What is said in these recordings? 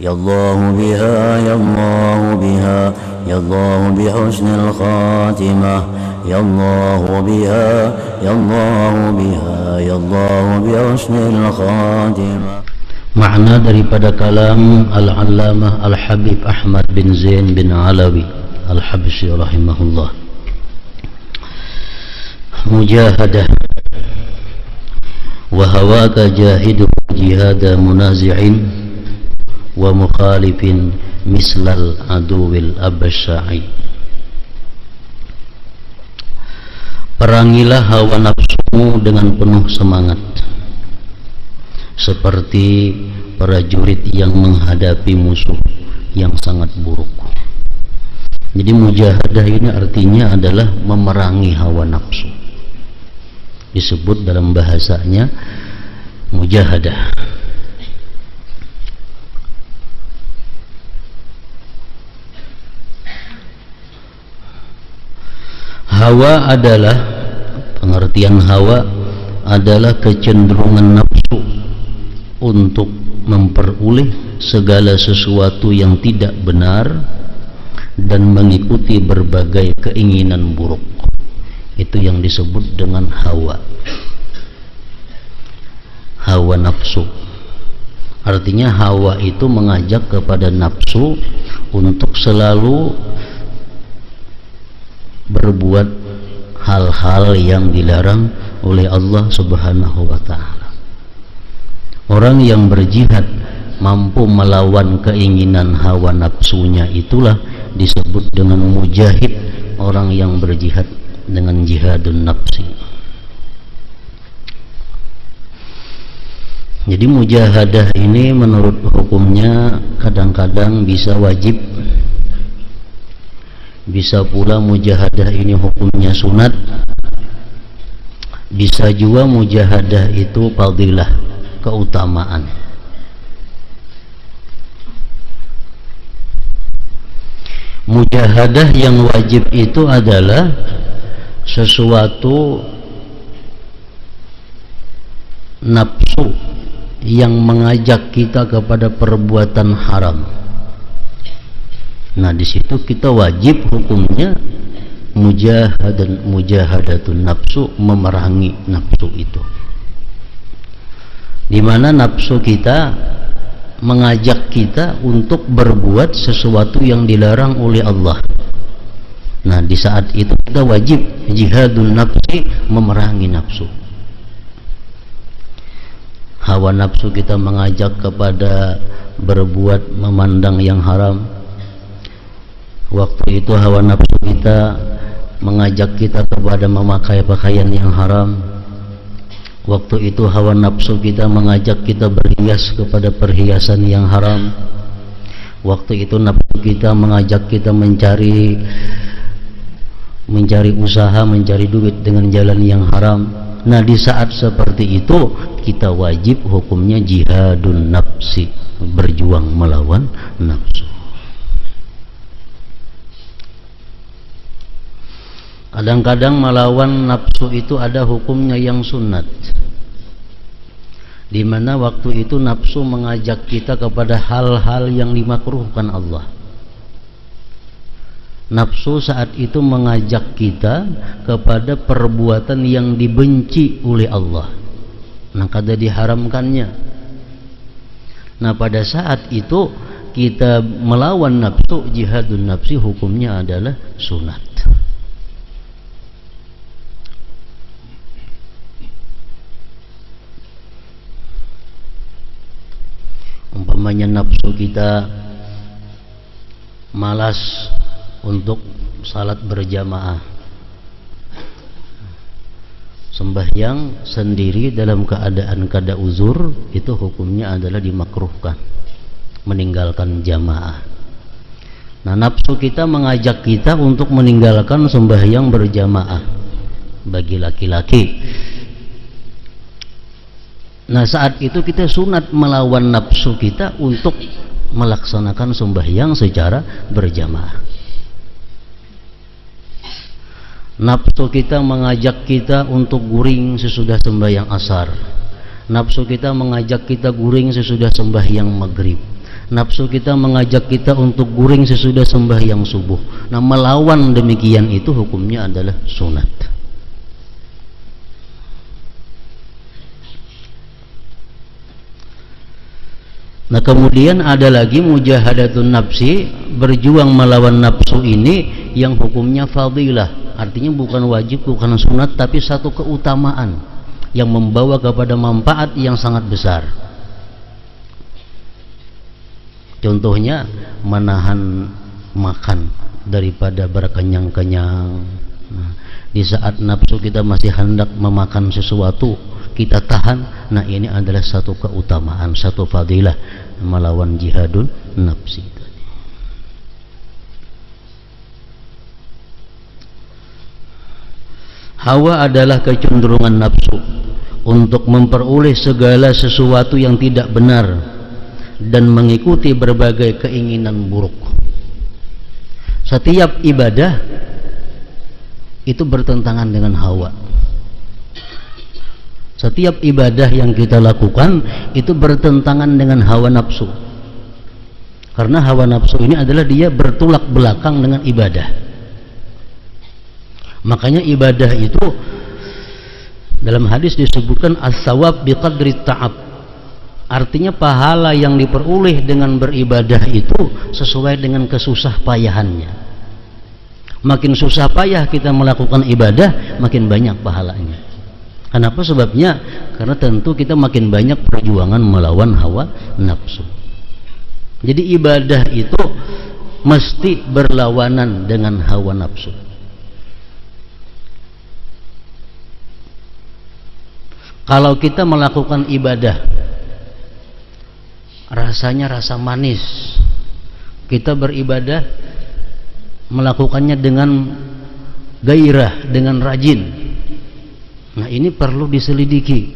يا الله بها يا الله بها يا الله بحسن الخاتمة يا الله بها يا الله بها يا الله بحسن الخاتمة. Makna daripada kalam Al-Allamah Al-Habib Ahmad bin Zain bin Alawi Al-Habsyi rahimahullah. Mujahadah wa hawaka jahidu jihada munazi'in wa mukhalifin mislal aduwil abasya'i. Perangilah hawa nafsumu dengan penuh semangat seperti prajurit yang menghadapi musuh yang sangat buruk. Jadi mujahadah ini artinya adalah memerangi hawa nafsu. Disebut dalam bahasanya mujahadah. Hawa adalah, pengertian hawa adalah kecenderungan nafsu untuk memperoleh segala sesuatu yang tidak benar dan mengikuti berbagai keinginan buruk. Itu yang disebut dengan hawa. Hawa nafsu. Artinya hawa itu mengajak kepada nafsu untuk selalu berbuat hal-hal yang dilarang oleh Allah Subhanahu wa ta'ala. Orang yang berjihad mampu melawan keinginan hawa nafsunya, itulah disebut dengan mujahid, orang yang berjihad dengan jihadun nafsi. Jadi mujahadah ini menurut hukumnya kadang-kadang bisa wajib, bisa pula mujahadah ini hukumnya sunat, bisa juga mujahadah itu fadilah, keutamaan. Mujahadah yang wajib itu adalah sesuatu nafsu yang mengajak kita kepada perbuatan haram. Nah, di situ kita wajib hukumnya mujahadatun nafsu, memerangi nafsu itu. Di mana nafsu kita mengajak kita untuk berbuat sesuatu yang dilarang oleh Allah. Nah, di saat itu kita wajib jihadun nafsi, memerangi nafsu. Hawa nafsu kita mengajak kepada berbuat, memandang yang haram. Waktu itu hawa nafsu kita mengajak kita kepada memakai pakaian yang haram. Waktu itu hawa nafsu kita mengajak kita berhias kepada perhiasan yang haram. Waktu itu nafsu kita mengajak kita mencari usaha, mencari duit dengan jalan yang haram. Nah, di saat seperti itu kita wajib hukumnya jihadun nafsi, berjuang melawan nafsu. Kadang-kadang melawan nafsu itu ada hukumnya yang sunat, di mana waktu itu nafsu mengajak kita kepada hal-hal yang dimakruhkan Allah. Nafsu saat itu mengajak kita kepada perbuatan yang dibenci oleh Allah, nah kada diharamkannya. Nah, pada saat itu kita melawan nafsu, jihadun nafsi, hukumnya adalah sunat. Umpamanya nafsu kita malas untuk salat berjamaah, sembahyang sendiri dalam keadaan kada uzur, itu hukumnya adalah dimakruhkan, meninggalkan jamaah. Nah, nafsu kita mengajak kita untuk meninggalkan sembahyang berjamaah bagi laki-laki. Nah, saat itu kita sunat melawan nafsu kita untuk melaksanakan sembahyang secara berjamaah. Nafsu kita mengajak kita untuk guring sesudah sembahyang asar. Nafsu kita mengajak kita guring sesudah sembahyang maghrib. Nafsu kita mengajak kita untuk guring sesudah sembahyang subuh. Nah, melawan demikian itu hukumnya adalah sunat. Nah, kemudian ada lagi mujahadatun nafsi, berjuang melawan nafsu ini yang hukumnya fadilah. Artinya bukan wajib, bukan sunat, tapi satu keutamaan yang membawa kepada manfaat yang sangat besar. Contohnya menahan makan daripada berkenyang-kenyang. Nah, di saat nafsu kita masih hendak memakan sesuatu, kita tahan. Nah, ini adalah satu keutamaan, satu fadilah melawan jihadun nafsi. Hawa adalah kecenderungan nafsu untuk memperoleh segala sesuatu yang tidak benar dan mengikuti berbagai keinginan buruk. Setiap ibadah itu bertentangan dengan hawa. Setiap ibadah yang kita lakukan itu bertentangan dengan hawa nafsu. Karena hawa nafsu ini adalah dia bertolak belakang dengan ibadah. Makanya ibadah itu dalam hadis disebutkan as-sawab biqadri ta'ab. Artinya pahala yang diperoleh dengan beribadah itu sesuai dengan kesusah payahannya. Makin susah payah kita melakukan ibadah, makin banyak pahalanya. Kenapa? Sebabnya karena tentu kita makin banyak perjuangan melawan hawa nafsu. Jadi ibadah itu mesti berlawanan dengan hawa nafsu. Kalau kita melakukan ibadah rasanya rasa manis, kita beribadah melakukannya dengan gairah, dengan rajin. Nah, ini perlu diselidiki.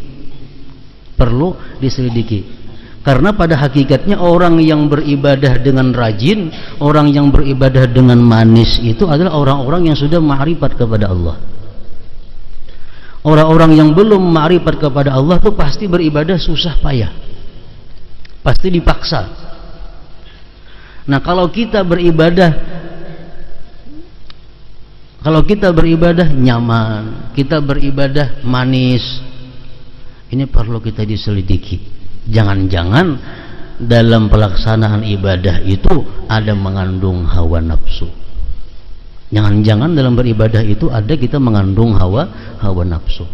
Karena pada hakikatnya orang yang beribadah dengan rajin, orang yang beribadah dengan manis itu adalah orang-orang yang sudah ma'rifat kepada Allah. Orang-orang yang belum ma'rifat kepada Allah itu pasti beribadah susah payah, pasti dipaksa. Nah, kalau kita beribadah nyaman, kita beribadah manis, ini perlu kita diselidiki. Jangan-jangan dalam pelaksanaan ibadah itu ada mengandung hawa nafsu. Jangan-jangan dalam beribadah itu ada kita mengandung hawa nafsu.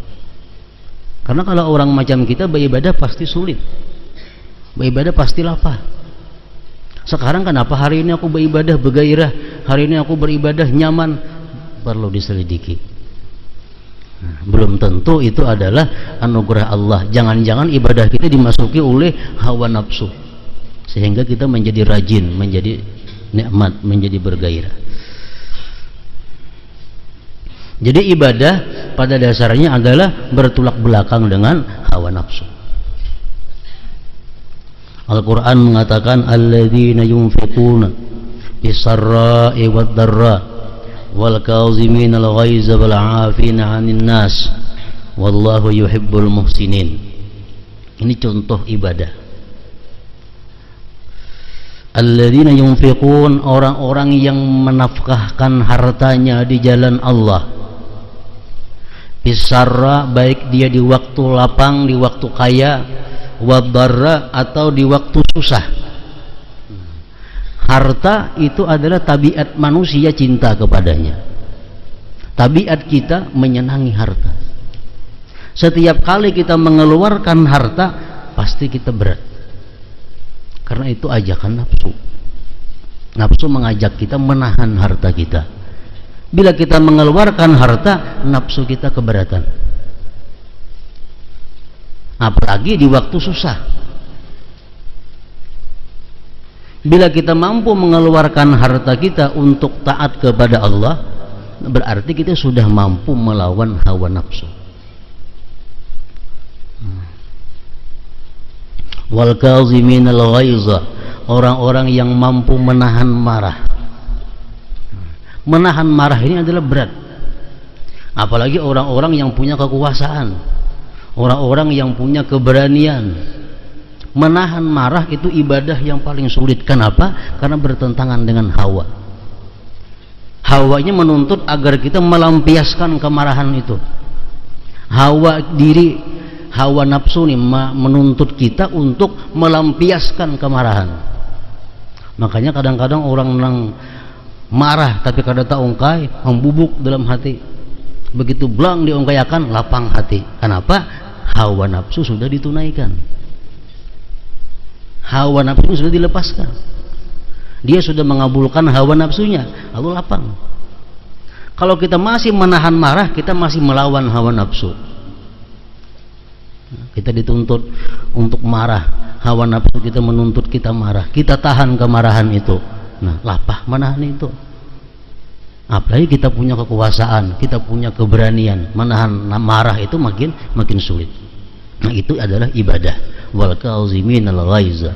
Karena kalau orang macam kita beribadah pasti sulit, beribadah pasti lapar. Sekarang kenapa hari ini aku beribadah bergairah, hari ini aku beribadah nyaman? Perlu diselidiki. Belum tentu itu adalah anugerah Allah. Jangan-jangan ibadah kita dimasuki oleh hawa nafsu sehingga kita menjadi rajin, menjadi nikmat, menjadi bergairah. Jadi ibadah pada dasarnya adalah bertolak belakang dengan hawa nafsu. Al-Quran mengatakan alladzina yunfiquna bis-sarra'i wad-dharra wal kaazimina al-ghaiza wal 'afina 'anil nas wallahu yuhibbul muhsinin. Ini contoh ibadah. Alladzina yunfiqun, orang-orang yang menafkahkan hartanya di jalan Allah. Bisarra, baik dia di waktu lapang, di waktu kaya, wadarra atau di waktu susah. Harta itu adalah tabiat manusia cinta kepadanya. Tabiat kita menyenangi harta. Setiap kali kita mengeluarkan harta pasti kita berat. Karena itu ajakan nafsu. Nafsu mengajak kita menahan harta kita. Bila kita mengeluarkan harta, nafsu kita keberatan. Apalagi di waktu susah. Bila kita mampu mengeluarkan harta kita untuk taat kepada Allah, berarti kita sudah mampu melawan hawa nafsu. Wal kaziminal ghaiza, orang-orang yang mampu menahan marah. Menahan marah ini adalah berat. Apalagi orang-orang yang punya kekuasaan, orang-orang yang punya keberanian, Menahan marah itu ibadah yang paling sulit. Kenapa? Karena bertentangan dengan hawa. Hawanya menuntut agar kita melampiaskan kemarahan itu. Hawa nafsu nih menuntut kita untuk melampiaskan kemarahan. Makanya kadang-kadang orang yang marah tapi kada tak ungkai, membubuk dalam hati. Begitu belang diungkayakan, lapang hati. Kenapa? Hawa nafsu sudah ditunaikan. Hawa nafsu sudah dilepaskan. Dia sudah mengabulkan hawa nafsunya, lalu lapang. Kalau kita masih menahan marah, kita masih melawan hawa nafsu. Kita dituntut untuk marah, hawa nafsu kita menuntut kita marah, kita tahan kemarahan itu. Nah, lapah menahan itu. Apalagi kita punya kekuasaan, kita punya keberanian, menahan marah itu makin sulit. Nah, itu adalah ibadah. Wal kaziminal ghaiza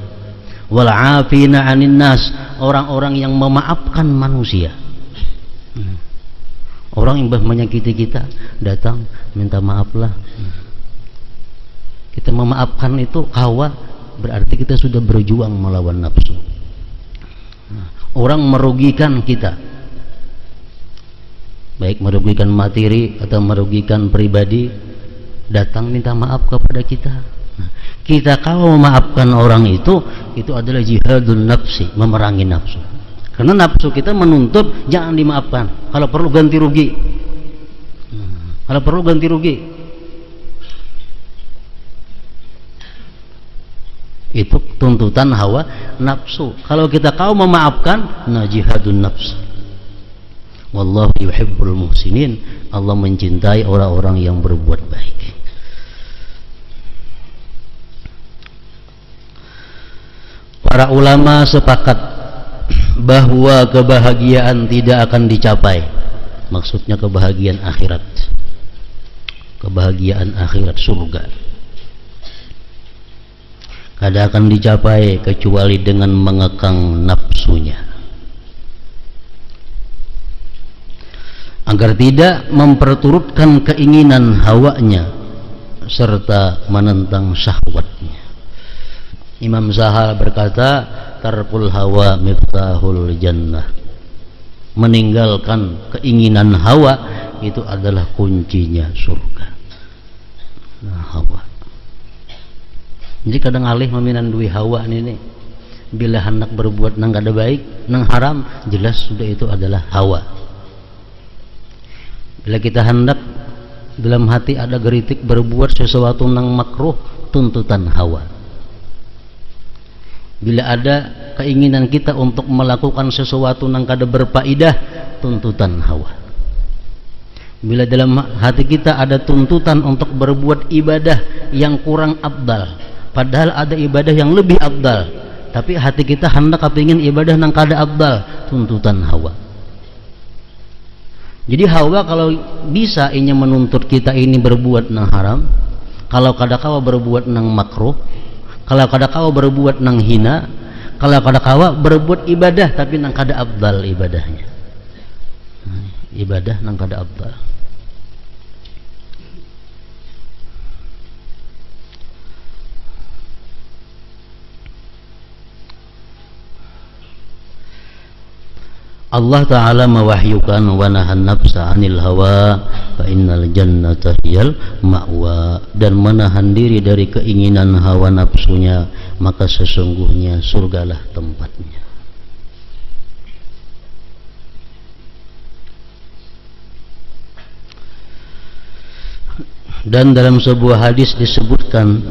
wal 'afina 'anil nas, orang-orang yang memaafkan manusia. Orang yang menyakiti kita datang minta maaflah. Kita memaafkan itu hawa, berarti kita sudah berjuang melawan nafsu. Orang merugikan kita, baik merugikan materi atau merugikan pribadi, datang minta maaf kepada kita. Kita kalau memaafkan orang itu adalah jihadun nafsi, memerangi nafsu. Karena nafsu kita menuntut jangan dimaafkan, kalau perlu ganti rugi. Kalau perlu ganti rugi. Itu tuntutan hawa nafsu. Kalau kita kau memaafkan, nah jihadun nafs. Wallahu yuhibbul muhsinin. Allah mencintai orang-orang yang berbuat baik. Para ulama sepakat bahwa kebahagiaan tidak akan dicapai. Maksudnya kebahagiaan akhirat. Kebahagiaan akhirat surga. Kada akan dicapai kecuali dengan mengekang nafsunya, agar tidak memperturutkan keinginan hawanya serta menentang syahwatnya. Imam Zahal berkata, tarkul hawa miftahul jannah. Meninggalkan keinginan hawa itu adalah kuncinya surga. Nah, hawa. Jadi kadang alih meminan duit hawa ini, bila hendak berbuat nang kada baik, nang haram, jelas sudah itu adalah hawa. Bila kita hendak dalam hati ada geritik berbuat sesuatu nang makruh, tuntutan hawa. Bila ada keinginan kita untuk melakukan sesuatu nang kada berfaedah, tuntutan hawa. Bila dalam hati kita ada tuntutan untuk berbuat ibadah yang kurang afdal, padahal ada ibadah yang lebih afdal, tapi hati kita hendak kepingin ibadah nang kada afdal, tuntutan hawa. Jadi hawa kalau bisa ini menuntut kita ini berbuat nang haram, kalau kada kawa berbuat nang makruh, kalau kada kawa berbuat nang hina, kalau kada kawa berbuat ibadah tapi nang kada afdal ibadahnya. Ibadah nang kada afdal. Allah Ta'ala mewahyukan wa nahan nafsa anil hawa fa innal jannata hiyal ma'wa, dan menahan diri dari keinginan hawa nafsunya, maka sesungguhnya surgalah tempatnya. Dan dalam sebuah hadis disebutkan,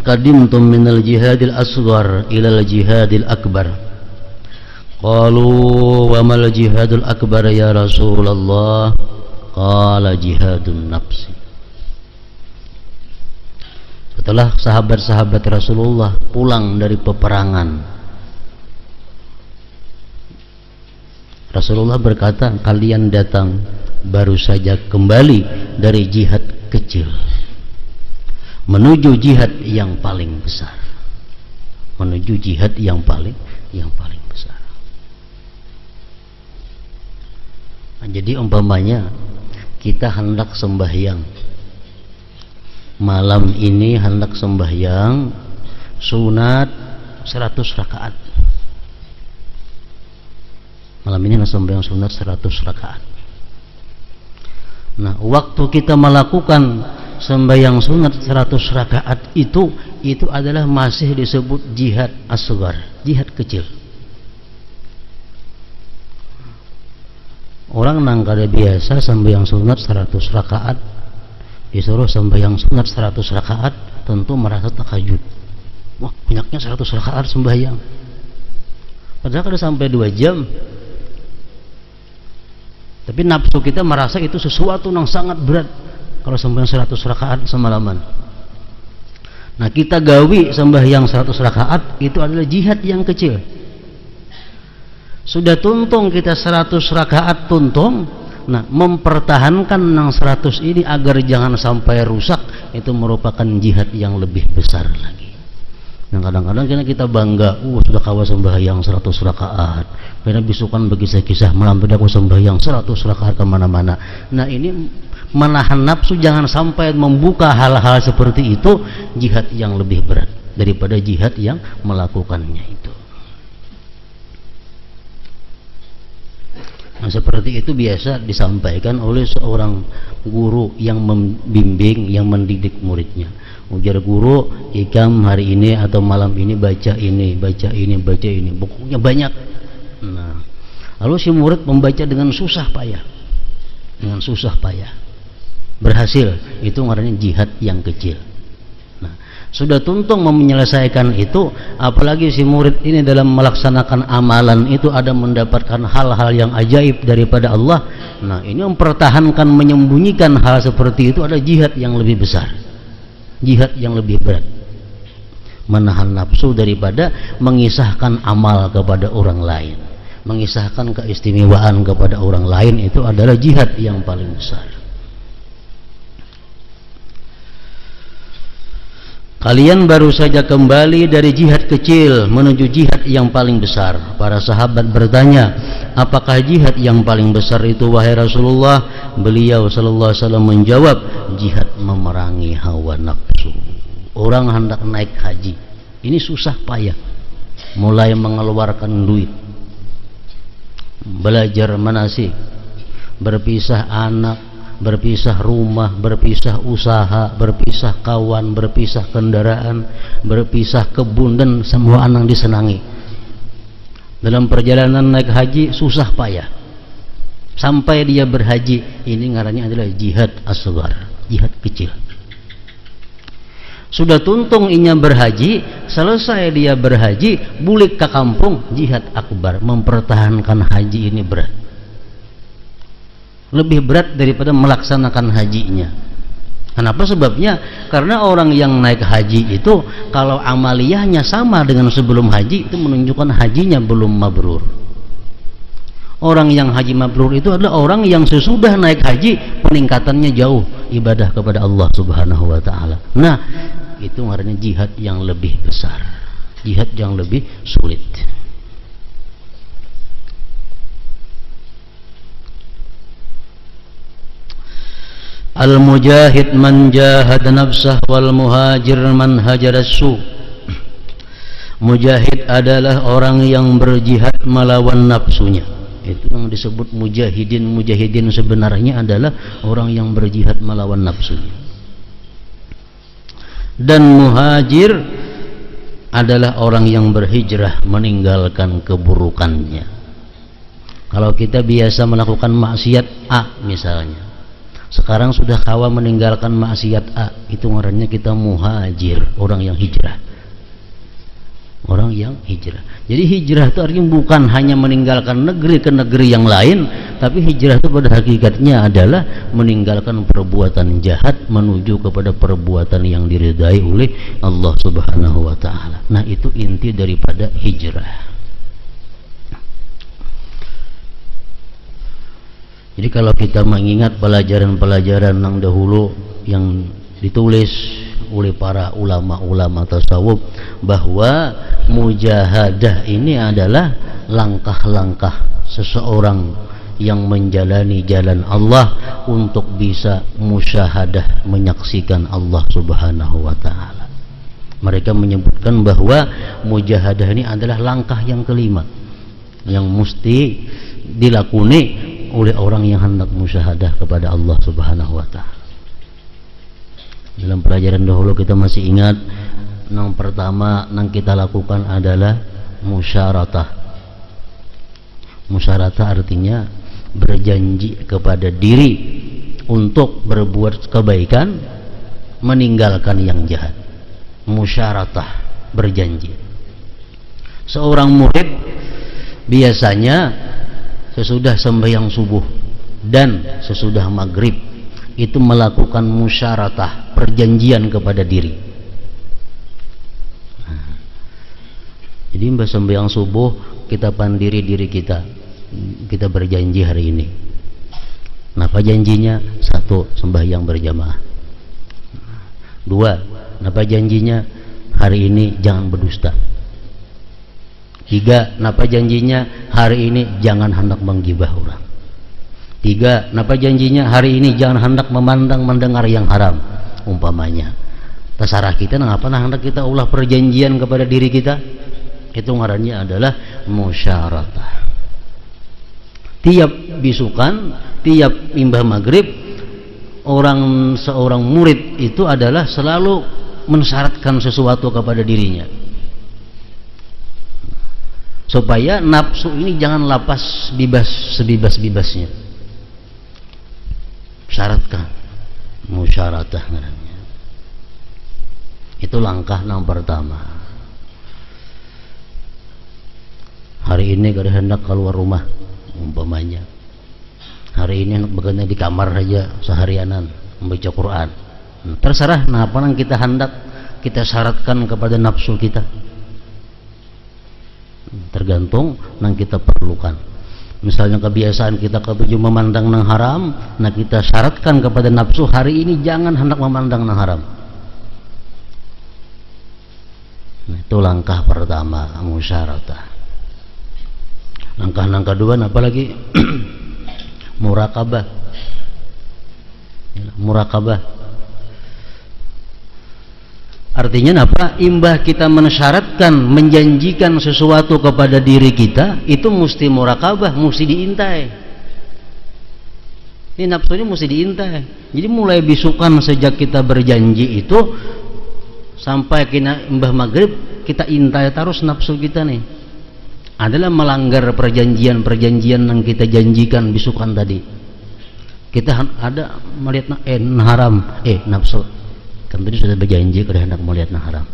qadimtum minal jihadil asghar ilal jihadil akbar. Qalu wa mal jihadul akbar ya Rasulullah? Qala jihadun nafsi. Setelah sahabat-sahabat Rasulullah pulang dari peperangan, Rasulullah berkata, kalian datang baru saja kembali dari jihad kecil menuju jihad yang paling besar, menuju jihad yang paling besar. Nah, jadi umpamanya kita hendak sembahyang malam ini, hendak sembahyang sunat 100 rakaat. Malam ini sembahyang sunat 100 rakaat. Nah, waktu kita melakukan sembahyang sunat 100 rakaat itu adalah masih disebut jihad asghar, jihad kecil. Orang nang kada biasa sembahyang sunat 100 rakaat disuruh sembahyang sunat 100 rakaat tentu merasa takajub. Wah, banyaknya 100 rakaat sembahyang. Padahal kada sampai 2 jam. Tapi nafsu kita merasa itu sesuatu yang sangat berat kalau sembahyang 100 rakaat semalaman. Nah, kita gawi sembahyang 100 rakaat itu adalah jihad yang kecil. Sudah tuntung kita 100 rakaat tuntung. Nah, mempertahankan yang 100 ini agar jangan sampai rusak itu merupakan jihad yang lebih besar lagi. Yang kadang-kadang kita bangga, sudah kawa sembahyang 100 rakaat. Karena bisukan bagi saya kisah malam tadi aku sembahyang 100 rakaat kemana-mana. Nah, ini menahan nafsu jangan sampai membuka hal-hal seperti itu, jihad yang lebih berat daripada jihad yang melakukannya itu. Nah, seperti itu biasa disampaikan oleh seorang guru yang membimbing, yang mendidik muridnya. Ujar guru, ikam hari ini atau malam ini baca ini, baca ini, baca ini. Bukunya banyak. Nah, lalu si murid membaca dengan susah payah. Dengan susah payah. Berhasil. Itu namanya jihad yang kecil. Nah, sudah tuntung menyelesaikan itu, apalagi si murid ini dalam melaksanakan amalan itu ada mendapatkan hal-hal yang ajaib daripada Allah. Nah, ini mempertahankan, menyembunyikan hal seperti itu ada jihad yang lebih besar, jihad yang lebih berat. Menahan nafsu daripada mengisahkan amal kepada orang lain, mengisahkan keistimewaan kepada orang lain, itu adalah jihad yang paling besar. Kalian baru saja kembali dari jihad kecil menuju jihad yang paling besar. Para sahabat bertanya, apakah jihad yang paling besar itu wahai Rasulullah? Beliau sallallahu alaihi wasallam menjawab, jihad memerangi hawa nafsu. Orang hendak naik haji, ini susah payah, mulai mengeluarkan duit, belajar manasik, berpisah anak, berpisah rumah, berpisah usaha, berpisah kawan, berpisah kendaraan, berpisah kebun, dan semua yang disenangi. Dalam perjalanan naik haji susah payah sampai dia berhaji. Ini ngarannya adalah jihad asghar, jihad kecil. Sudah tuntung inya berhaji, selesai dia berhaji, bulik ke kampung, jihad akbar. Mempertahankan haji ini berat, lebih berat daripada melaksanakan hajinya. Kenapa sebabnya? Karena orang yang naik haji itu kalau amaliyahnya sama dengan sebelum haji, itu menunjukkan hajinya belum mabrur. Orang yang haji mabrur itu adalah orang yang sesudah naik haji peningkatannya jauh ibadah kepada Allah Subhanahu wa taala. Nah, itu artinya jihad yang lebih besar, jihad yang lebih sulit. Al-mujahid man jahad nafsah wal muhajir man hajaras-su. Mujahid adalah orang yang berjihad melawan nafsunya. Itu yang disebut mujahidin. Mujahidin sebenarnya adalah orang yang berjihad melawan nafsunya. Dan muhajir adalah orang yang berhijrah meninggalkan keburukannya. Kalau kita biasa melakukan maksiat A misalnya, sekarang sudah kawa meninggalkan maksiat A, itu ngarannya kita muhajir, orang yang hijrah. Orang yang hijrah. Jadi hijrah itu artinya bukan hanya meninggalkan negeri ke negeri yang lain, tapi hijrah itu pada hakikatnya adalah meninggalkan perbuatan jahat menuju kepada perbuatan yang diridai oleh Allah Subhanahu wa taala. Nah, itu inti daripada hijrah. Jadi kalau kita mengingat pelajaran-pelajaran yang dahulu yang ditulis oleh para ulama-ulama tasawuf, bahwa mujahadah ini adalah langkah-langkah seseorang yang menjalani jalan Allah untuk bisa musyahadah, menyaksikan Allah Subhanahu wa taala. Mereka menyebutkan bahwa mujahadah ini adalah langkah yang kelima yang mesti dilakuni oleh orang yang hendak musyahadah kepada Allah Subhanahu wa taala. Dalam pelajaran dahulu kita masih ingat yang pertama yang kita lakukan adalah musyaratah. Musyaratah artinya berjanji kepada diri untuk berbuat kebaikan, meninggalkan yang jahat. Musyaratah, berjanji. Seorang murid biasanya sesudah sembahyang subuh dan sesudah maghrib itu melakukan musyaratah, perjanjian kepada diri. Jadi mbak sembahyang subuh kita pandiri diri kita berjanji hari ini. Kenapa janjinya? 1. Sembahyang berjamaah. 2. Kenapa janjinya? Hari ini jangan berdusta. 3. Kenapa janjinya? Hari ini jangan hendak menggibah orang. 3. Kenapa janjinya? Hari ini jangan hendak memandang mendengar yang haram, umpamanya. Terserah kita kenapa hendak kita ulah perjanjian kepada diri kita. Itu ngarannya adalah musyaratah. Tiap bisukan, tiap imbah maghrib, seorang murid itu adalah selalu mensyaratkan sesuatu kepada dirinya supaya nafsu ini jangan lapas bebas sebebas-bebasnya. Syaratkan, musyaratah namanya. Itu langkah yang pertama. Hari ini kada hendak keluar rumah, umpamanya. Hari ini hendak bekerja di kamar saja seharianan membaca Quran. Terserah apa yang kita hendak kita syaratkan kepada nafsu kita, tergantung yang kita perlukan. Misalnya kebiasaan kita ketujuh memandang yang haram, nah kita syaratkan kepada nafsu hari ini jangan hendak memandang yang haram. Nah, itu langkah pertama, musyaratah. Langkah kedua apa lagi? Murakabah. Murakabah artinya apa? Imbah kita mensyaratkan, menjanjikan sesuatu kepada diri kita, itu mesti murakabah, mesti diintai. Ini nafsu ini mesti diintai. Jadi mulai bisukan sejak kita berjanji itu sampai kena imbah maghrib, kita intai terus nafsu kita nih. Adalah melanggar perjanjian yang kita janjikan bisukan tadi. Kita ada melihat haram, nafsu kan tadi sudah berjanji kalau hendak melihat haram.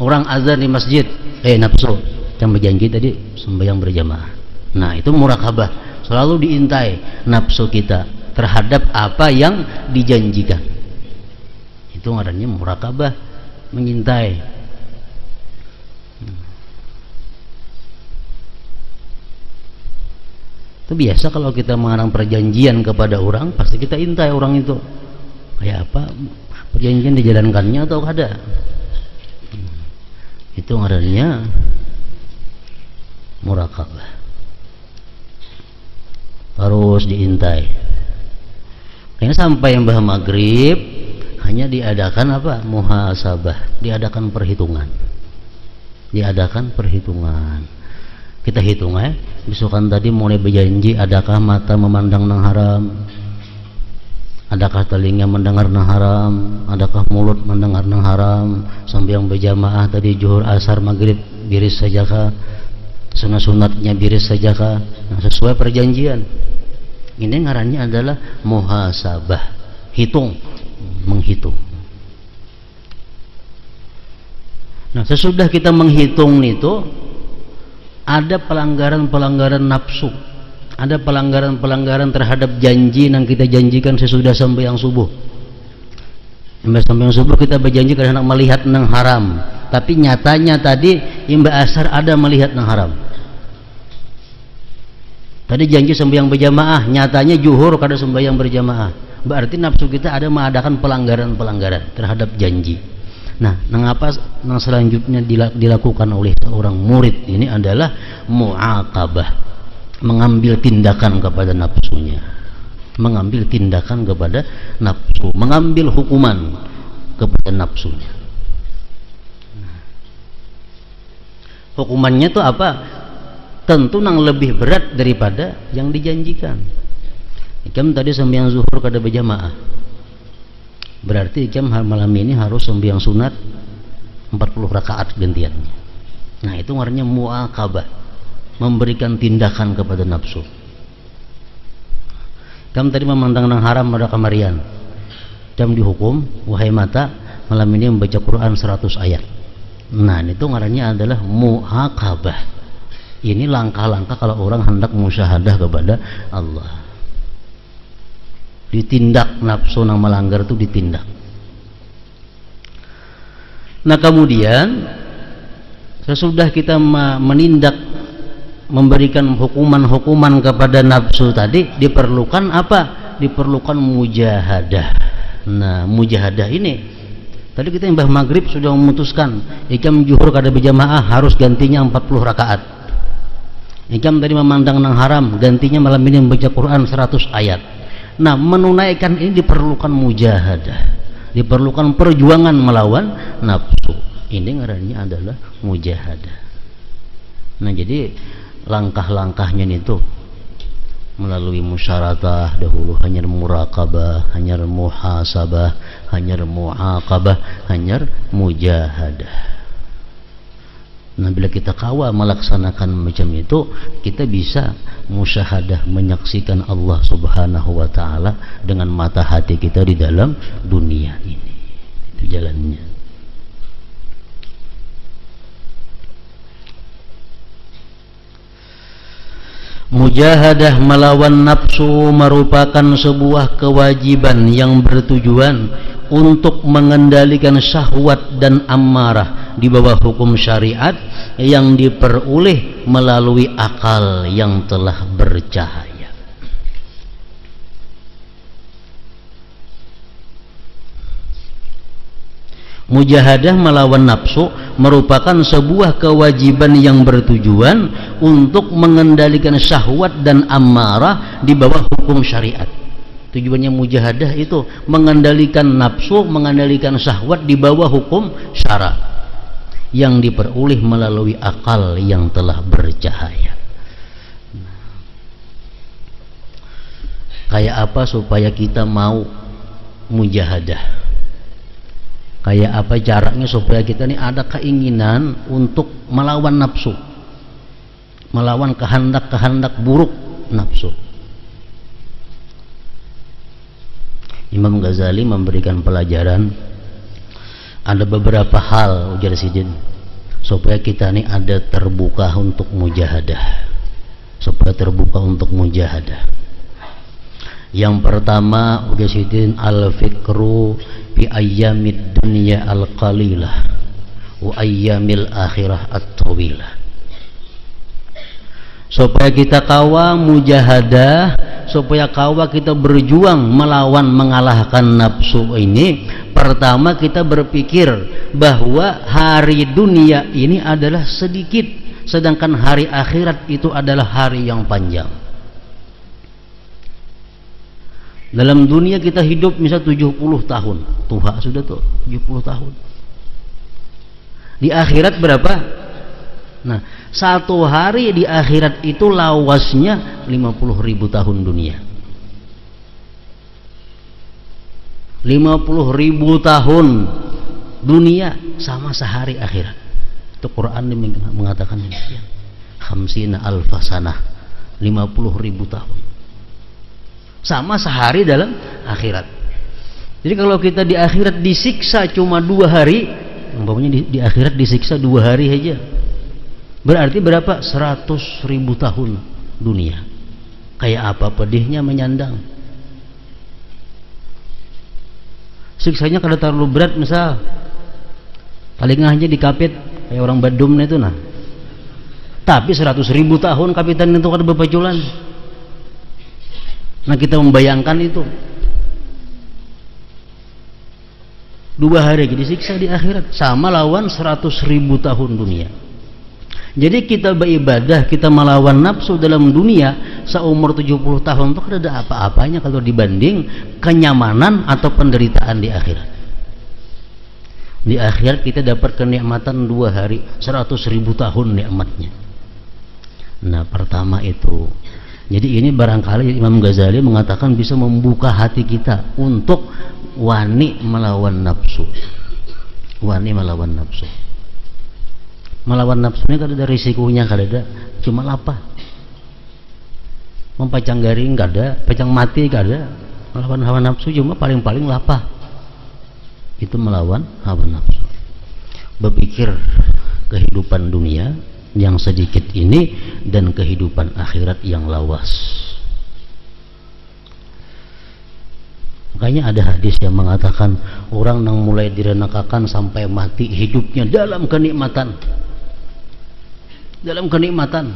Orang azan di masjid, nafsu yang berjanji tadi sembahyang berjamaah. Nah itu murakabah, selalu diintai nafsu kita terhadap apa yang dijanjikan. Itu ngarannya murakabah, mengintai. Itu biasa kalau kita mengarang perjanjian kepada orang, pasti kita intai orang itu. Kayak apa? Perjanjian dijalankannya atau ada? Itu ngarannya murakabah. Harus diintai. Kayaknya sampai yang maghrib hanya diadakan apa? Muhasabah, diadakan perhitungan. Diadakan perhitungan. Kita hitung bisukan tadi mulai berjanji, adakah mata memandang yang haram? Adakah telinga mendengar yang haram? Adakah mulut mendengar yang haram? Sembahyang berjamaah tadi zuhur, asar, maghrib biris sajakah? Sunat-sunatnya biris sajakah? Nah, sesuai perjanjian. Ini ngarannya adalah muhasabah, hitung, menghitung. Nah, sesudah kita menghitung itu ada pelanggaran-pelanggaran nafsu, ada pelanggaran-pelanggaran terhadap janji yang kita janjikan sesudah sembahyang subuh. Sembahyang subuh kita berjanji karena hendak melihat yang haram, tapi nyatanya tadi imbah asar ada melihat yang haram. Tadi janji sembahyang berjamaah, nyatanya zuhur kada sembahyang berjamaah. Berarti nafsu kita ada mengadakan pelanggaran-pelanggaran terhadap janji. Nah, mengapa yang selanjutnya dilakukan oleh seorang murid ini adalah mu'aqabah, mengambil tindakan kepada nafsunya, mengambil tindakan kepada nafsu, mengambil hukuman kepada nafsunya. Hukumannya itu apa? Tentu yang lebih berat daripada yang dijanjikan. Ikam tadi sembahyang zuhur kada berjamaah, berarti ikam malam ini harus sembahyang sunat 40 rakaat gantiannya. Nah itu artinya muaqabah, memberikan tindakan kepada nafsu. Ikam tadi memandang yang haram pada kamarian, ikam dihukum, wahai mata, malam ini membaca Quran 100 ayat. Nah itu ngarannya adalah muhaqabah. Ini langkah-langkah kalau orang hendak musyahadah kepada Allah. Ditindak nafsu yang melanggar itu ditindak. Nah kemudian sesudah kita menindak, memberikan hukuman-hukuman kepada nafsu tadi, diperlukan apa? Diperlukan mujahadah. Nah mujahadah ini tadi kita mbah maghrib sudah memutuskan ikam zuhur kada berjamaah harus gantinya 40 rakaat. Ikam tadi memandang nang haram, gantinya malam ini membaca Quran 100 ayat. Nah menunaikan ini diperlukan mujahadah, diperlukan perjuangan melawan nafsu. Ini ngarannya adalah mujahadah. Nah jadi langkah-langkahnya itu melalui musyaratah dahulu, hanyar muraqabah, hanyar muhasabah, hanyar muaqabah, hanyar mujahadah. Nah bila kita kawa melaksanakan macam itu, kita bisa musyahadah, menyaksikan Allah subhanahu wa ta'ala dengan mata hati kita di dalam dunia ini. Itu jalannya. Mujahadah melawan nafsu merupakan sebuah kewajiban yang bertujuan untuk mengendalikan syahwat dan amarah di bawah hukum syariat yang diperoleh melalui akal yang telah bercahaya. Mujahadah melawan nafsu merupakan sebuah kewajiban yang bertujuan untuk mengendalikan syahwat dan amarah di bawah hukum syariat. Tujuannya mujahadah itu mengendalikan nafsu, mengendalikan syahwat di bawah hukum syara yang diperoleh melalui akal yang telah bercahaya. Kayak apa supaya kita mau mujahadah? Kayak apa caranya supaya kita ini ada keinginan untuk melawan nafsu, melawan kehendak-kehendak buruk nafsu. Imam Ghazali memberikan pelajaran, ada beberapa hal ujar Sidin supaya kita ini ada terbuka untuk mujahadah, supaya terbuka untuk mujahadah. Yang pertama ujar Sidin, al-fikru bi ayyamid dunya al-qalilah wa ayyamil akhirah at-tawilah. Supaya kita kawa mujahadah, supaya kawa kita berjuang melawan mengalahkan nafsu ini, pertama kita berpikir bahwa hari dunia ini adalah sedikit, sedangkan hari akhirat itu adalah hari yang panjang. Dalam dunia kita hidup misal 70 tahun, tua sudah tuh 70 tahun. Di akhirat berapa? Nah, satu hari di akhirat itu lawasnya 50.000 tahun dunia. 50.000 tahun dunia sama sehari akhirat. Itu Quran mengatakan demikian. Khamsina alfa sanah, 50.000 tahun. Sama sehari dalam akhirat. Jadi kalau kita di akhirat disiksa cuma 2 hari, umpamanya di akhirat disiksa 2 hari aja, berarti berapa? 100.000 tahun dunia. Kayak apa pedihnya menyandang. Siksanya kalau terlalu berat, misal paling aja dikapit kayak orang Badum itu nah. Tapi 100.000 tahun kapitan itu kada bepaculan. Nah kita membayangkan itu 2 hari disiksa di akhirat sama lawan 100.000 tahun dunia. Jadi kita beribadah, kita melawan nafsu dalam dunia seumur 70 tahun itu tidak ada apa-apanya kalau dibanding kenyamanan atau penderitaan di akhirat. Di akhirat kita dapat kenikmatan 2 hari, 100.000 tahun nikmatnya. Nah, pertama itu. Jadi ini barangkali Imam Ghazali mengatakan bisa membuka hati kita untuk wani melawan nafsu. Wani melawan nafsu. Melawan nafsunya kada ada risikonya, kada ada, cuma lapah. Mempacang garing kada, pacang mati kada. Melawan hawa nafsu cuma paling-paling lapah. Itu melawan hawa nafsu. Berpikir kehidupan dunia yang sedikit ini dan kehidupan akhirat yang lawas. Makanya ada hadis yang mengatakan orang yang mulai direnakakan sampai mati hidupnya dalam kenikmatan. Dalam kenikmatan.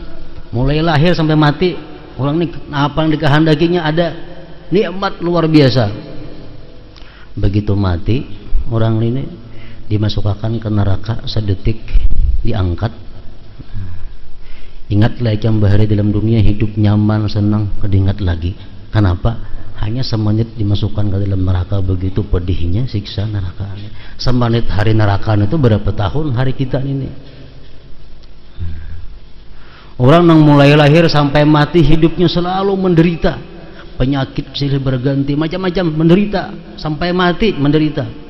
Mulai lahir sampai mati orang ini apa yang dikehendakinya ada nikmat luar biasa. Begitu mati orang ini dimasukkan ke neraka sedetik diangkat. Ingatlah yang bahari dalam dunia hidup nyaman senang, kedingat lagi. Kenapa? Hanya semenit dimasukkan ke dalam neraka, begitu pedihnya siksa neraka. Semenit hari neraka itu berapa tahun hari kita ini? Orang yang mulai lahir sampai mati hidupnya selalu menderita, penyakit silih berganti, macam-macam menderita sampai mati menderita.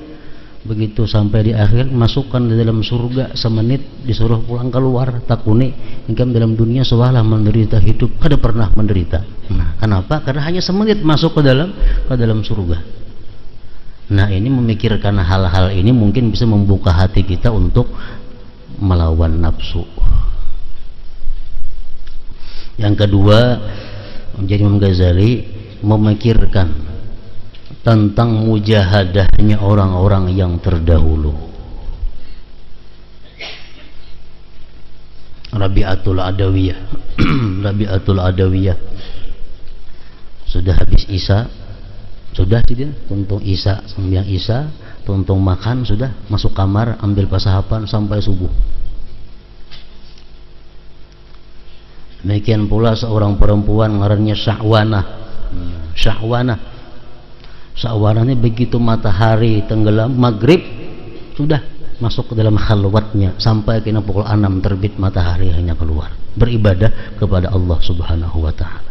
Begitu sampai di akhir masukkan di dalam surga, semenit disuruh pulang keluar, takuni engkau dalam dunia sewalah menderita hidup kada pernah menderita. Nah, kenapa? Karena hanya semenit masuk ke dalam surga. Nah, ini memikirkan hal-hal ini mungkin bisa membuka hati kita untuk melawan nafsu. Yang kedua, menjadi Imam Ghazali memikirkan tentang mujahadahnya orang-orang yang terdahulu. Rabi'atul Adawiyah Rabi'atul Adawiyah sudah habis Isya, sudah tidak tuntung Isya, sembahyang Isya, tuntung makan, sudah masuk kamar ambil pasahapan sampai subuh. Demikian pula seorang perempuan ngarannya Syahwanah. Syahwanah ini begitu matahari tenggelam maghrib sudah masuk ke dalam khalwatnya sampai kena pukul 6 terbit matahari hanya keluar beribadah kepada Allah Subhanahu wa taala.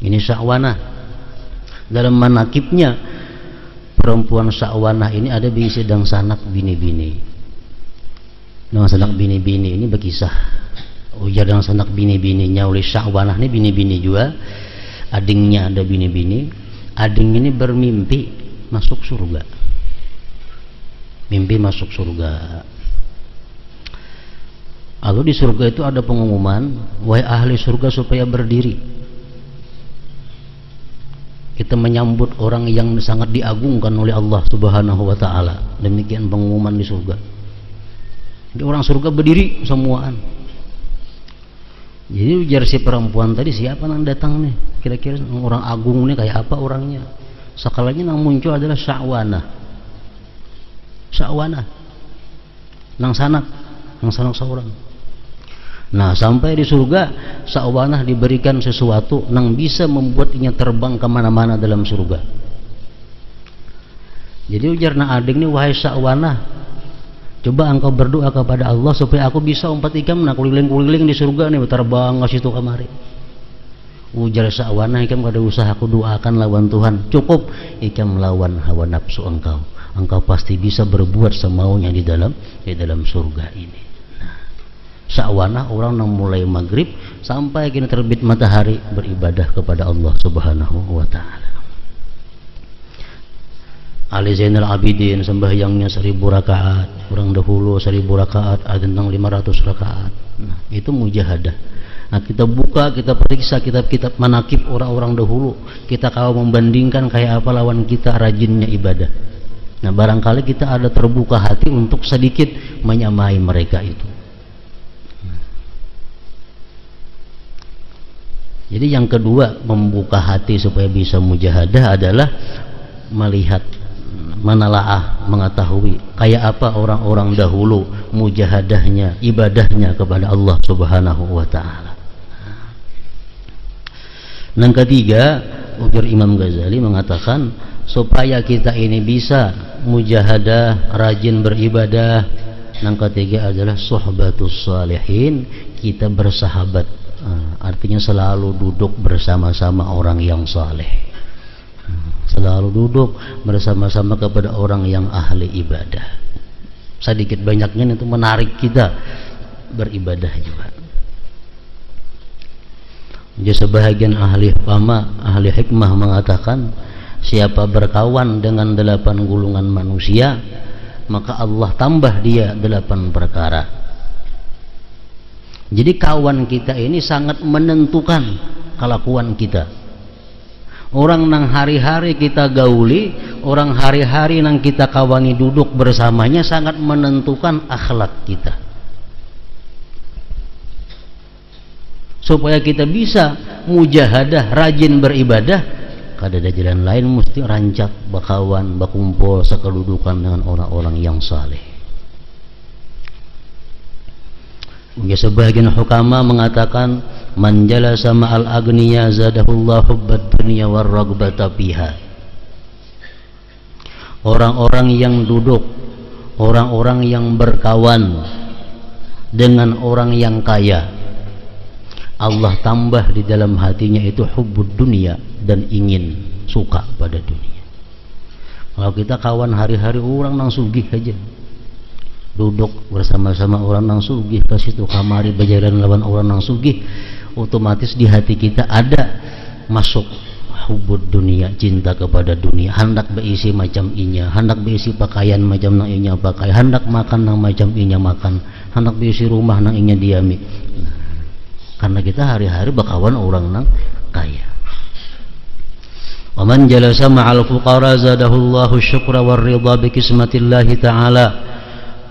Ini Syahwanah. Dalam manakibnya perempuan Syahwanah ini ada bisi dan sanak bini-bini. Nama sanak bini-bini ini berkisah. Ujar dan sanak bini-bininya oleh Syahwanah ini bini-bini juga. Adingnya ada bini-bini. Ading ini bermimpi masuk surga. Mimpi masuk surga. Lalu di surga itu ada pengumuman, wahai ahli surga supaya berdiri. Kita menyambut orang yang sangat diagungkan oleh Allah Subhanahu wa taala. Demikian pengumuman di surga. Jadi orang surga berdiri semuaan. Jadi ujar si perempuan tadi, siapa yang datang nih? Kira-kira orang agung nih kayak apa orangnya? Sekalanya yang muncul adalah Syahwanah. Nang sanak seorang. Nah, sampai di surga Syahwanah diberikan sesuatu yang bisa membuatnya terbang kemana-mana dalam surga. Jadi ujar na ading nih, wahai Syahwanah, coba engkau berdoa kepada Allah supaya aku bisa umpat ikam nak keliling-keliling di surga nih, terbang ke situ kemari. Ujar Syahwanah, ikam kada usah aku doakan lawan Tuhan, cukup ikam lawan hawa nafsu engkau. Engkau pasti bisa berbuat semaunya di dalam surga ini. Nah, Syahwanah orang yang mulai maghrib sampai kini terbit matahari beribadah kepada Allah Subhanahu wa taala. Ali Zainal Abidin sembahyangnya 1000 rakaat, orang dahulu 1000 rakaat, ada tentang 500 rakaat. Nah, itu mujahadah. Nah, kita buka, kita periksa kitab-kitab manakib orang-orang dahulu, kita kalau membandingkan kayak apa lawan kita rajinnya ibadah. Nah, barangkali kita ada terbuka hati untuk sedikit menyamai mereka itu. Jadi yang kedua membuka hati supaya bisa mujahadah adalah melihat, menelaah, mengetahui kayak apa orang-orang dahulu mujahadahnya, ibadahnya kepada Allah Subhanahu wa taala. Yang ketiga, ujar Imam Ghazali mengatakan supaya kita ini bisa mujahadah, rajin beribadah. Yang ketiga adalah suhbatus salihin, kita bersahabat, artinya selalu duduk bersama-sama orang yang saleh, selalu duduk bersama-sama kepada orang yang ahli ibadah. Sedikit banyaknya itu menarik kita beribadah juga. Jadi sebahagian ahli hikmah mengatakan, siapa berkawan dengan 8 golongan manusia, maka Allah tambah dia 8 perkara. Jadi kawan kita ini sangat menentukan kelakuan kita. Orang nang hari-hari kita gauli, orang hari-hari nang kita kawani duduk bersamanya sangat menentukan akhlak kita. Supaya kita bisa mujahadah, rajin beribadah, kada ada jalan lain mesti rancak bakawan, bakumpul sekedudukan dengan orang-orang yang saleh. Sebagian hukama mengatakan, man jalasa ma'al agniya zadahullahu hubbad dunya war ragbata fiha. Orang-orang yang duduk, orang-orang yang berkawan dengan orang yang kaya, Allah tambah di dalam hatinya itu hubbud dunia, dan ingin suka pada dunia. Kalau kita kawan hari-hari orang nang sugih aja, duduk bersama-sama orang nang sugih, ke situ kamari berjalan lawan orang nang sugih, otomatis di hati kita ada masuk hubbud dunia, cinta kepada dunia. Hendak berisi macam inya, hendak berisi pakaian macam nang inya pakai, hendak makan nang macam inya makan, hendak berisi rumah nang inya diami. Karena kita hari-hari bakawan orang nang kaya. Wa man jalasa ma'al fuqara zadahullahu syukra war ridha bi kismatillahi ta'ala.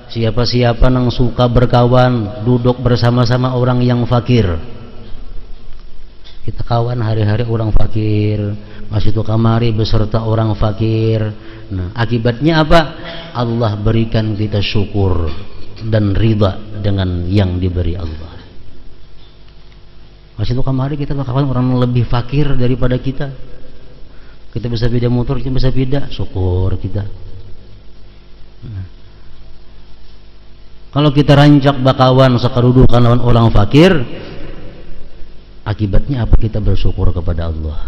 Siapa-siapa nang suka berkawan, duduk bersama-sama orang yang fakir. Kita kawan hari-hari orang fakir, masih tu kamari beserta orang fakir. Nah, akibatnya apa? Allah berikan kita syukur dan ridha dengan yang diberi Allah. Masih itu kamari kita bakalan orang lebih fakir daripada kita. Kita bisa beda motor, kita bisa beda, syukur kita. Kalau kita rancak bakawan sekadudukan lawan orang fakir, akibatnya apa? Kita bersyukur kepada Allah.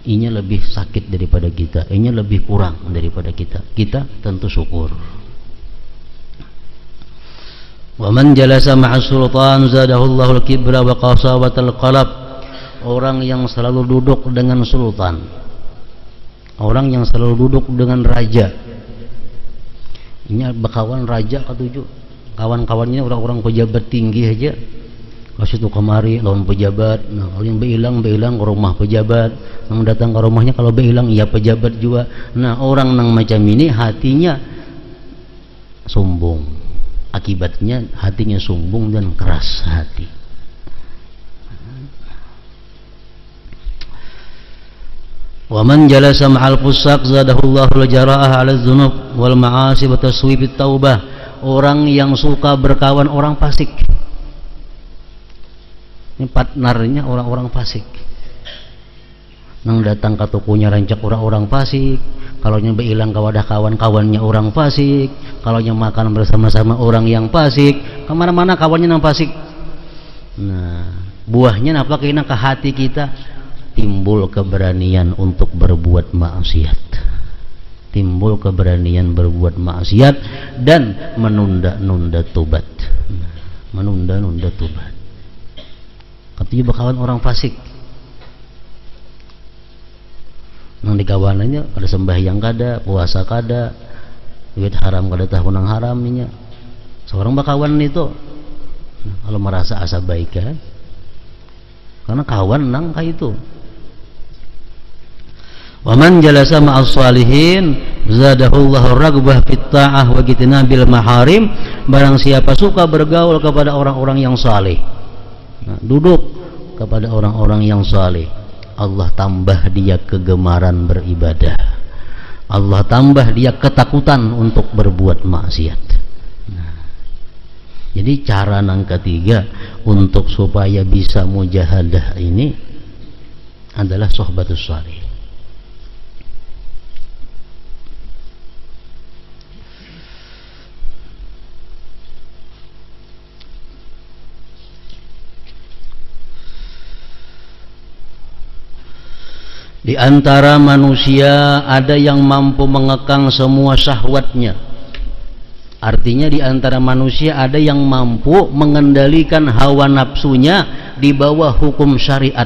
Inya lebih sakit daripada kita, inya lebih kurang daripada kita. Kita tentu syukur. Wa man jalasa ma'as sultan zadahullahu al-kibra wa qasawatal qalb. Orang yang selalu duduk dengan sultan, orang yang selalu duduk dengan raja, ini bakawan raja ketujuh, kawan-kawannya orang-orang pejabat tinggi aja, kasih tu kemari lawan pejabat. Nah, kalau yang behilang ke rumah pejabat, yang datang ke rumahnya kalau behilang iya pejabat juga. Nah, orang nang macam ini hatinya sombong, akibatnya hatinya sombong dan keras hati. Wa man jalasa ma'al fusaq zadahullahu al-jara'ah 'ala dzunub wal ma'asi wa taswib at-taubah. Orang yang suka berkawan orang fasik, ini partnernya orang-orang fasik. Nang datang ke tokonya rancak orang-orang fasik, kalau nya behilang kawadah kawan-kawannya orang fasik, kalau nya makan bersama-sama orang yang fasik, kemana-mana kawannya nang fasik. Nah, buahnya apa? Kena ke hati kita timbul keberanian untuk berbuat maksiat, timbul keberanian berbuat maksiat dan menunda-nunda tobat, menunda-nunda tobat. Katanya bakawan orang fasik, nang dikawanannya ada sembahyang kada, puasa kada, duit haram kada tahu nang haramnya. Seorang bakawan itu kalau merasa asa baik kan, karena kawan nang kayak itu. Wa man jalasa ma'as salihin zadahullahu ragbah fit ta'ah wa jitnabil maharim. Barang siapa suka bergaul kepada orang-orang yang saleh, nah, duduk kepada orang-orang yang saleh, Allah tambah dia kegemaran beribadah, Allah tambah dia ketakutan untuk berbuat maksiat. Nah, jadi cara yang ketiga untuk supaya bisa mujahadah ini adalah sohbatus salih. Di antara manusia ada yang mampu mengekang semua syahwatnya. Artinya di antara manusia ada yang mampu mengendalikan hawa nafsunya di bawah hukum syariat.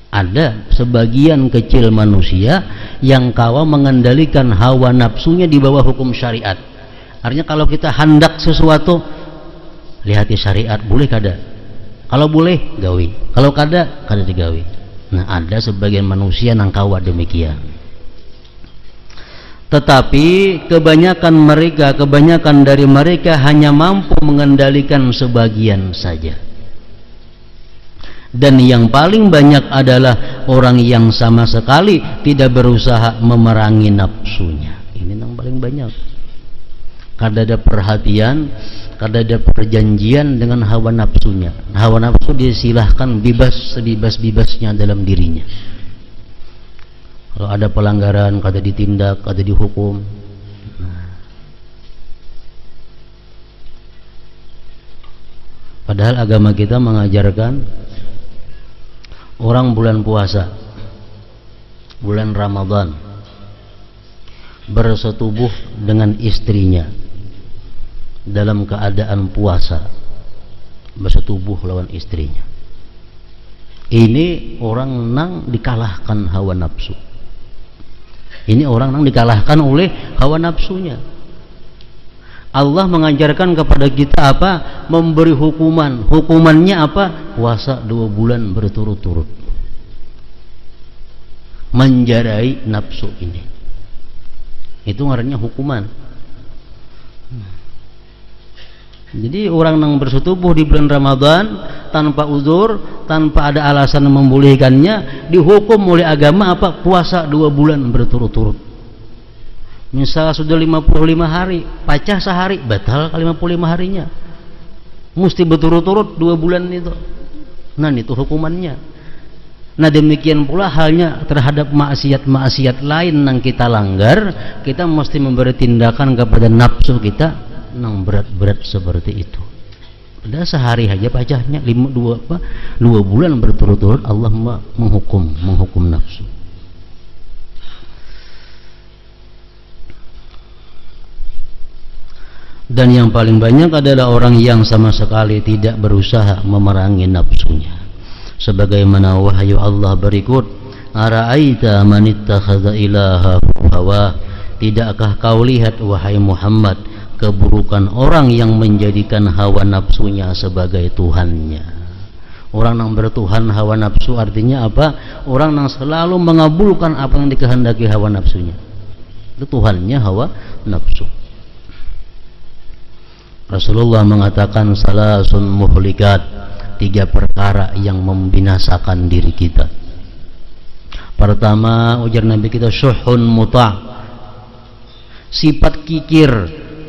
Ada sebagian kecil manusia yang kawa mengendalikan hawa nafsunya di bawah hukum syariat. Artinya kalau kita hendak sesuatu, lihat di syariat boleh kada. Kalau boleh gawi, kalau kada digawi. Nah, ada sebagian manusia nang kawa demikian. Tetapi kebanyakan dari mereka hanya mampu mengendalikan sebagian saja. Dan yang paling banyak adalah orang yang sama sekali tidak berusaha memerangi nafsunya. Ini yang paling banyak. Kada ada perhatian, kada ada perjanjian dengan hawa nafsunya. Hawa nafsu disilahkan bebas sebebas-bebasnya dalam dirinya. Kalau ada pelanggaran, kada ditindak, kada dihukum. Padahal agama kita mengajarkan orang bulan puasa, bulan Ramadan, bersetubuh dengan istrinya dalam keadaan puasa, bersetubuh lawan istrinya. Ini orang nang dikalahkan hawa nafsu. Ini orang yang dikalahkan oleh hawa nafsunya. Allah mengajarkan kepada kita apa? Memberi hukuman. Hukumannya apa? Puasa 2 bulan berturut-turut. Menjarai nafsu ini. Itu ngarannya hukuman. Jadi orang yang bersetubuh di bulan Ramadan tanpa uzur, tanpa ada alasan membolehkannya, dihukum oleh agama apa? Puasa 2 bulan berturut-turut. Misal sudah 55 hari, pacah sehari, batal 55 harinya. Mesti berturut-turut 2 bulan itu. Nah, itu hukumannya. Nah, demikian pula halnya terhadap maksiat-maksiat lain yang kita langgar, kita mesti memberi tindakan kepada nafsu kita yang berat-berat seperti itu. Udah sehari aja pacahnya 2 bulan berturut-turut Allah menghukum nafsu. Dan yang paling banyak adalah orang yang sama sekali tidak berusaha memerangi nafsunya. Sebagaimana wahyu Allah berikut, ara'aita man ittakhadha ilaha hawa, tidakkah kau lihat wahai Muhammad keburukan orang yang menjadikan hawa nafsunya sebagai Tuhannya. Orang yang bertuhan hawa nafsu artinya apa? Orang yang selalu mengabulkan apa yang dikehendaki hawa nafsunya. Itu Tuhannya hawa nafsu. Rasulullah mengatakan salasun muhlikat, 3 perkara yang membinasakan diri kita. Pertama, ujar Nabi kita, syuhun muta', sifat kikir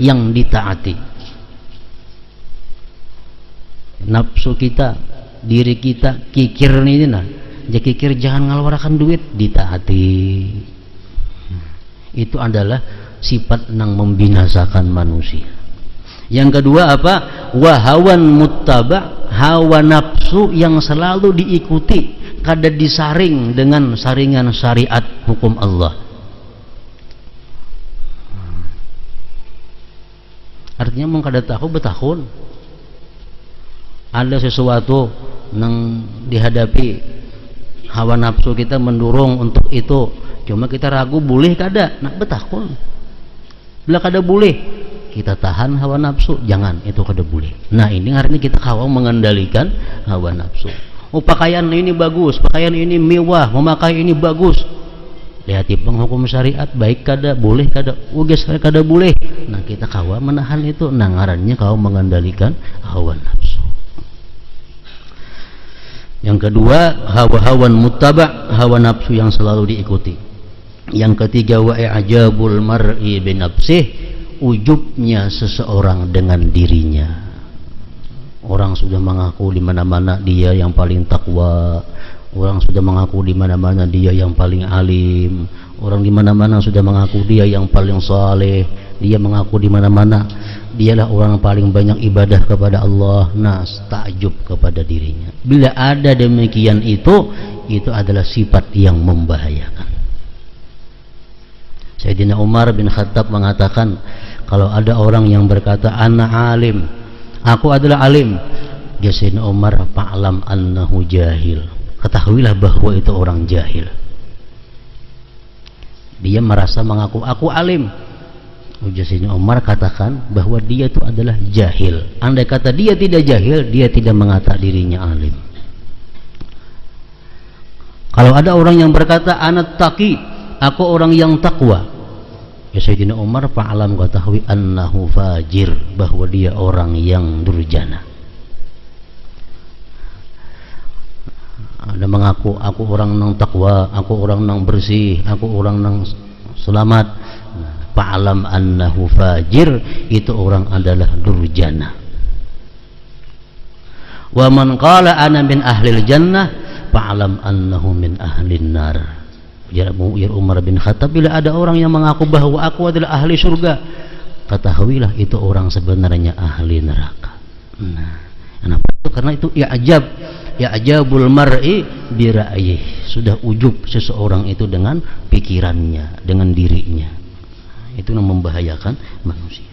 yang ditaati. Nafsu kita, diri kita kikir ini nah. Jadi kikir jangan ngeluarkan duit, ditaati. Itu adalah sifat yang membinasakan manusia. Yang kedua apa? Wahawan muttaba', hawa nafsu yang selalu diikuti, kada disaring dengan saringan syariat hukum Allah. Artinya mau kada tahu betahun ada sesuatu yang dihadapi hawa nafsu kita mendorong untuk itu, cuma kita ragu boleh kada, nak betahun bila kada boleh kita tahan hawa nafsu, jangan, itu kada boleh. Nah, ini artinya kita kawal mengendalikan hawa nafsu. Oh, pakaian ini bagus, pakaian ini mewah, memakai ini bagus, lihat penghukum syariat baik kada, boleh kada, ugas kada boleh. Nah, kita kawa menahan itu, nah ngarannya kau mengendalikan hawa nafsu. Yang kedua, hawan muttaba', hawa nafsu yang selalu diikuti. Yang ketiga, wa i'jabul mar'i bi nafsih, ujubnya seseorang dengan dirinya. Orang sudah mengaku di mana-mana dia yang paling takwa, Orang sudah mengaku di mana-mana dia yang paling alim, orang di mana-mana sudah mengaku dia yang paling saleh, dia mengaku di mana-mana dialah orang paling banyak ibadah kepada Allah. Nah, takjub kepada dirinya. Bila ada demikian itu adalah sifat yang membahayakan. Sayyidina Umar bin Khattab mengatakan, kalau ada orang yang berkata ana alim, aku adalah alim, dia Sayyidina Umar, fa'lam annahu jahil, ketahuilah bahwa itu orang jahil. Dia merasa mengaku aku alim. Sayyidina Umar katakan bahwa dia itu adalah jahil. Andai kata dia tidak jahil, dia tidak mengata dirinya alim. Kalau ada orang yang berkata ana taqi, aku orang yang takwa, ya Sayyidina Umar, fa'alam, ketahui annahu fajir, bahwa dia orang yang durjana. Ada mengaku aku orang nang takwa, aku orang nang bersih, aku orang nang selamat, fa'alam annahu fajir, itu orang adalah durjana. Wa man qala ana min ahlil jannah fa'alam annahu min ahlin nar. Ya Umar bin Khattab, bila ada orang yang mengaku bahwa aku adalah ahli surga, ketahuilah itu orang sebenarnya ahli neraka. Nah, kenapa itu? Karena itu ya'jabul mar'i bi ra'yih. Sudah ujub seseorang itu dengan pikirannya, dengan dirinya. Itu yang membahayakan manusia.